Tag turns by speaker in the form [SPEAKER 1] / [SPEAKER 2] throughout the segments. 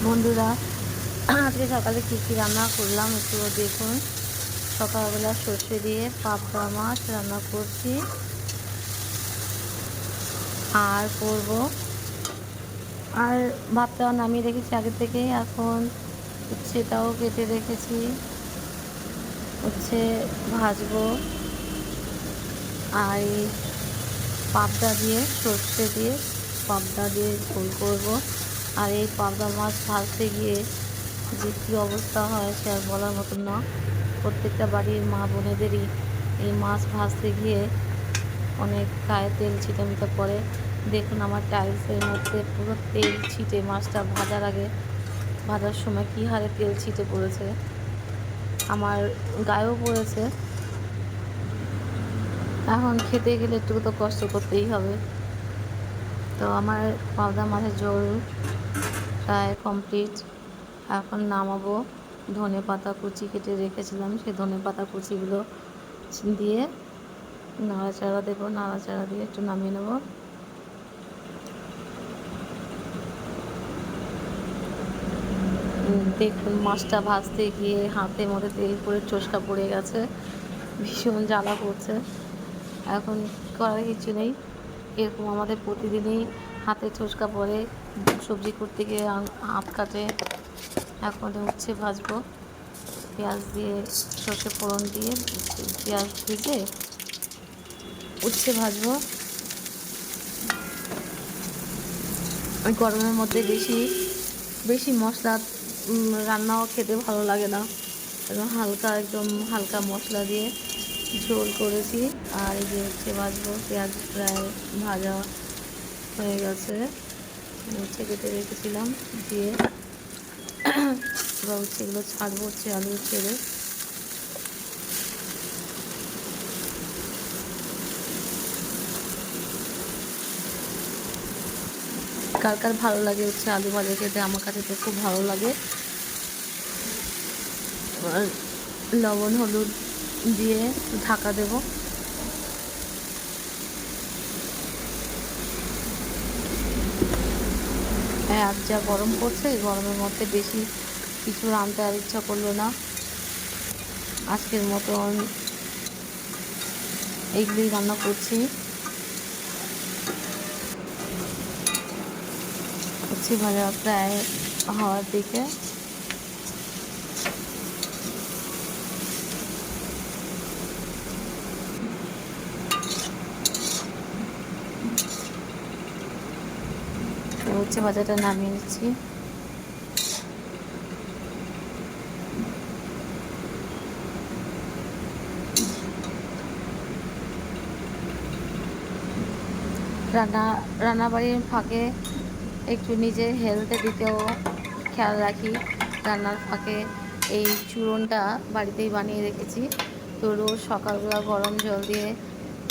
[SPEAKER 1] বন্ধুরা, আজকে সকালে কী কী রান্না করলাম একটু দেখুন। সকালবেলা সর্ষে দিয়ে পাবদা মাছ রান্না করছি আর করব। আর ভাতটাও নামিয়ে রেখেছি আগে থেকেই। এখন উচ্ছেটাও কেটে রেখেছি, উচ্ছে ভাজবো। আর এই পাবদা দিয়ে, সর্ষে দিয়ে পাবদা দিয়ে ঝোল করব। আর এই পাবদা মাছ ভাজতে গিয়ে যে কী অবস্থা হয় সে আর বলার মতন না। প্রত্যেকটা বাড়ির মা বোনেদেরই এই মাছ ভাজতে গিয়ে অনেক গায়ে তেল ছিটামিটা পড়ে। দেখুন আমার টাইলসের মধ্যে পুরো তেল ছিটে, মাছটা ভাজার আগে ভাজার সময় কী হারে তেল ছিটে পড়েছে, আমার গায়েও পড়েছে। এখন খেতে গেলে একটু তো কষ্ট করতেই হবে। তো আমার পাবদা মাছের ঝোল প্রায় কমপ্লিট। এখন নামাবো। ধনে পাতা কুচি কেটে রেখেছিলাম, সেই ধনে পাতা কুচিগুলো দিয়ে নাড়াচাড়া দেবো। নাড়াচাড়া দিয়ে একটু নামিয়ে নেব। দেখুন মাছটা ভাজতে গিয়ে হাতের মধ্যে তেল পড়ে চোস্কা পড়ে গেছে, ভীষণ জ্বালা করছে। এখন করার কিছু নেই, এরকম আমাদের প্রতিদিনই হাতে চোস্কা পড়ে, সবজি করতে গিয়ে হাত কাটে। এখন উচ্ছে ভাজবো, পেঁয়াজ দিয়ে সর্ষে ফোড়ন দিয়ে পেঁয়াজ ভেজে উচ্ছে ভাজবো। গরমের মধ্যে বেশি বেশি মশলা রান্নাও খেতে ভালো লাগে না। একদম হালকা মশলা দিয়ে ঝোল করেছি। আর এই যে উচ্ছে ভাজবো, পেঁয়াজ প্রায় ভাজা হয়ে গেছে। উচ্ছে কেটে রেখেছিলাম দিয়ে এবার উচ্ছেগুলো ছাড়বো, উচ্ছে আলু ছেড়ে। কার কার ভালো লাগে উচ্ছে আলু ভাজা খেতে? আমার কাছে তো খুব ভালো লাগে। লবণ হলুদ দিয়ে ঢাকা দেব। আজ যা গরম পড়ছে, এই গরমের মধ্যে বেশি কিছু রাঁধতে আর ইচ্ছা করলো না। আজকের মতন এইগুলোই রান্না করছি। উচ্ছে ভাজা প্রায় হওয়ার দিকে। উচ্ছে ভাজাটা নামিয়ে নিচ্ছি। রান্নাবাড়ির ফাঁকে একটু নিজের হেলথের দিকেও খেয়াল রাখি। রান্নার ফাঁকে এই চূরণটা বাড়িতেই বানিয়ে রেখেছি, তো রোজ সকালবেলা গরম জল দিয়ে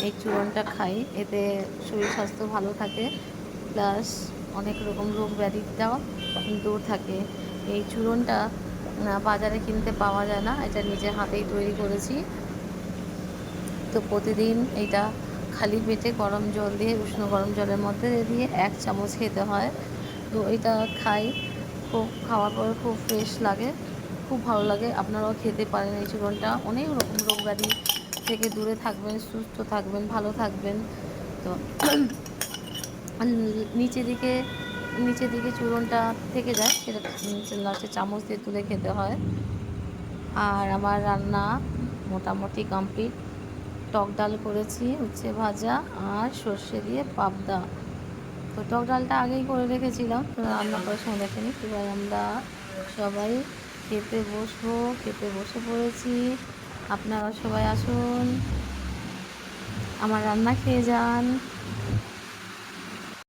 [SPEAKER 1] এই চূরণটা খাই। এতে শরীর স্বাস্থ্য ভালো থাকে, প্লাস অনেক রকম রোগ ব্যাধিটাও দূর থাকে। এই চূরণটা বাজারে কিনতে পাওয়া যায় না, এটা নিজের হাতেই তৈরি করেছি। তো প্রতিদিন এটা খালি পেটে গরম জল দিয়ে, উষ্ণ গরম জলের মধ্যে দিয়ে 1 চামচ খেতে হয়। তো এটা খাই, খুব খাওয়ার পর খুব ফ্রেশ লাগে, খুব ভালো লাগে। আপনারাও খেতে পারেন এই চূর্ণটা। অনেক রকম রোগ ব্যাধি থেকে দূরে থাকবেন, সুস্থ থাকবেন, ভালো থাকবেন। তো নিচের দিকে চূর্ণটা থেকে যায়, সেটা লাস্টে চামচ দিয়ে তুলে খেতে হয়। আর আমার রান্না মোটামুটি কমপ্লিট। টক ডাল করেছি, উচ্ছে ভাজা আর সর্ষে দিয়ে পাবদা। তো টক ডালটা আগেই করে রেখেছিলাম, রান্না করার সময় দেখেনি। এবার আমরা সবাই খেতে বসে পড়েছি। আপনারা সবাই আসুন, আমার রান্না খেয়ে যান।